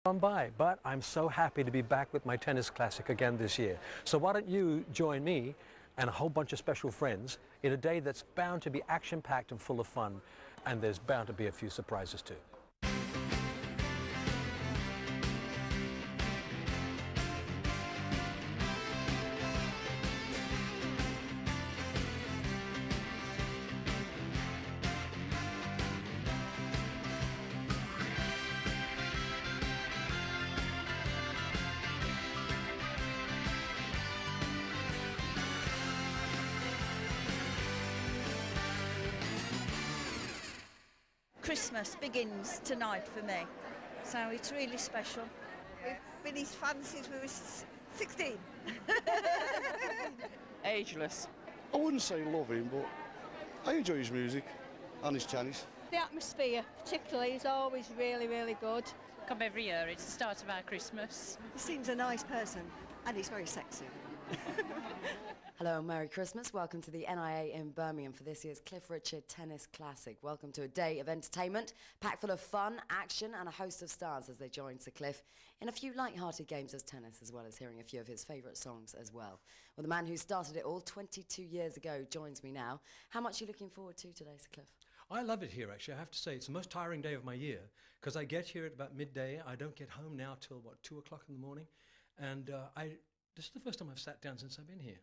On by, but I'm so happy to be back with my tennis classic again this year. So why don't you join me and a whole bunch of special friends in a day that's bound to be action-packed and full of fun, and there's bound to be a few surprises too. Christmas begins tonight for me, so it's really special. We've been his fans since we were 16. Ageless. I wouldn't say love him, but I enjoy his music and his tennis. The atmosphere, particularly, is always really, really good. Come every year, it's the start of our Christmas. He seems a nice person and he's very sexy. Hello and Merry Christmas. Welcome to the NIA in Birmingham for this year's Cliff Richard Tennis Classic. Welcome to a day of entertainment, packed full of fun, action and a host of stars as they join Sir Cliff in a few light-hearted games of tennis, as well as hearing a few of his favourite songs as well. Well, the man who started it all 22 years ago joins me now. How much are you looking forward to today, Sir Cliff? I love it here, actually. I have to say, it's the most tiring day of my year because I get here at about midday. I don't get home now till, 2 o'clock in the morning. And this is the first time I've sat down since I've been here.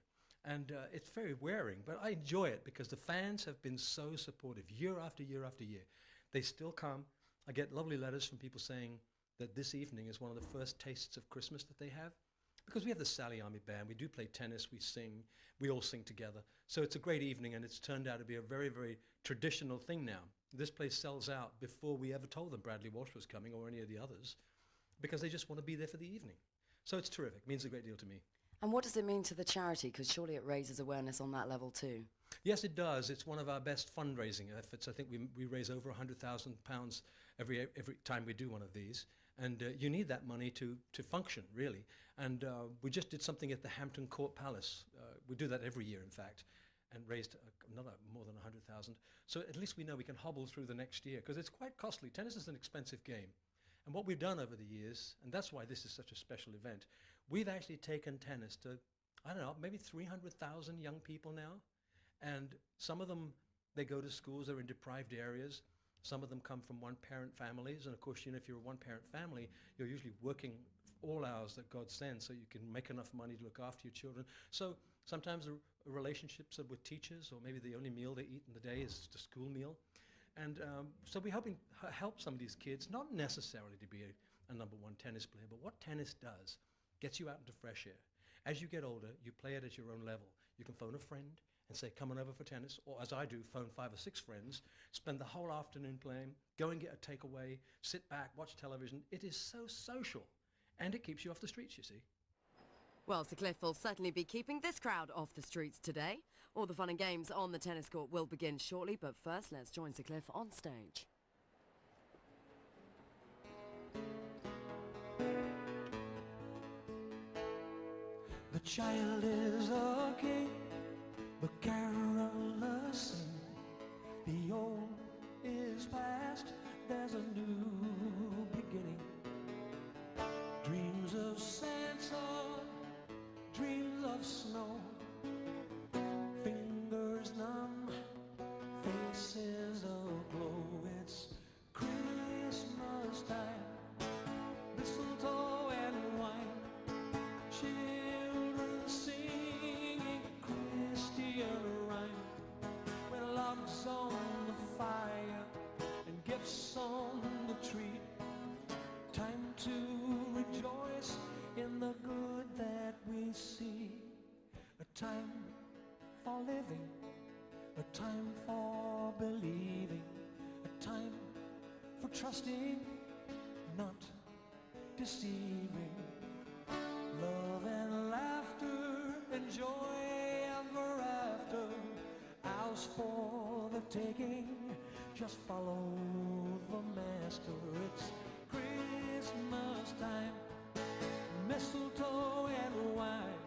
And it's very wearing, but I enjoy it because the fans have been so supportive year after year after year. They still come. I get lovely letters from people saying that this evening is one of the first tastes of Christmas that they have. Because we have the Sally Army Band, we do play tennis, we sing, we all sing together. So it's a great evening, and it's turned out to be a very, very traditional thing now. This place sells out before we ever told them Bradley Walsh was coming or any of the others, because they just want to be there for the evening. So it's terrific, it means a great deal to me. And what does it mean to the charity? Because surely it raises awareness on that level too. Yes, it does. It's one of our best fundraising efforts. I think we raise over £100,000 every time we do one of these. And you need that money to function, really. And we just did something at the Hampton Court Palace. We do that every year, in fact, and raised another more than 100,000. So at least we know we can hobble through the next year, because it's quite costly. Tennis is an expensive game. And what we've done over the years, and that's why this is such a special event, we've actually taken tennis to, I don't know, maybe 300,000 young people now. And some of them, they go to schools, they're in deprived areas. Some of them come from one-parent families. And of course, you know, if you're a one-parent family, you're usually working all hours that God sends so you can make enough money to look after your children. So sometimes the relationships are with teachers, or maybe the only meal they eat in the day is the school meal. And so we're hoping to help some of these kids, not necessarily to be a #1 tennis player, but what tennis does, gets you out into fresh air. As you get older, you play it at your own level. You can phone a friend and say, come on over for tennis, or as I do, phone 5 or 6 friends, spend the whole afternoon playing, go and get a takeaway, sit back, watch television. It is so social, and it keeps you off the streets, you see. Well, Sir Cliff will certainly be keeping this crowd off the streets today. All the fun and games on the tennis court will begin shortly, but first let's join Sir Cliff on stage. The child is a king, the carolers sing. The old is past, there's a new beginning. Dreams of Santa, dreams of snow, fingers numb, faces aglow. It's Christmas time, mistletoe and wine, children singing Christian rhyme, with logs on the fire and gifts on the tree. Time to rejoice in the good that we see. A time for living, a time for believing, a time for trusting, not deceiving. Love and laughter and joy ever after, ours for the taking. Just follow the master. It's Christmas time, mistletoe and wine,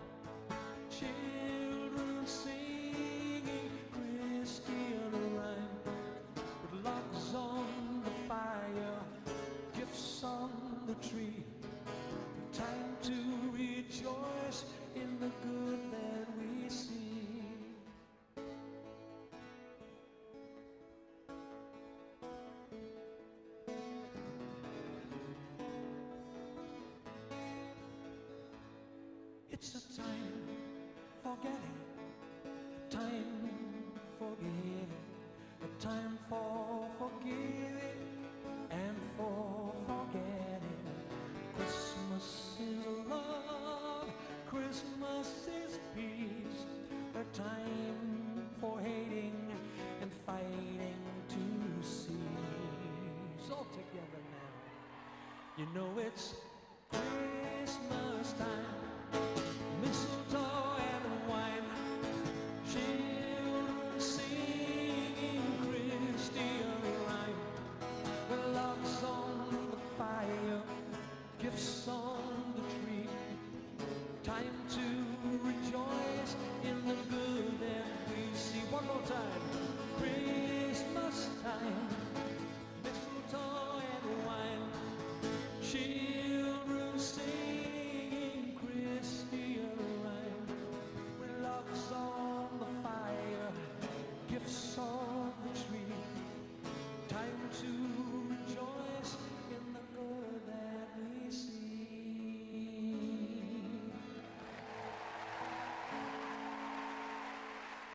children singing Christian rhyme, with logs on the fire, gifts on the tree. It's a time for getting, a time for giving, a time for forgiving and for forgetting. Christmas is love, Christmas is peace, a time for hating and fighting to cease. All together now, you know it's Christmas time, mistletoe and wine, children singing Christian rhyme, with logs on the fire, gifts on the tree, time to rejoice in the good that we see. One more time.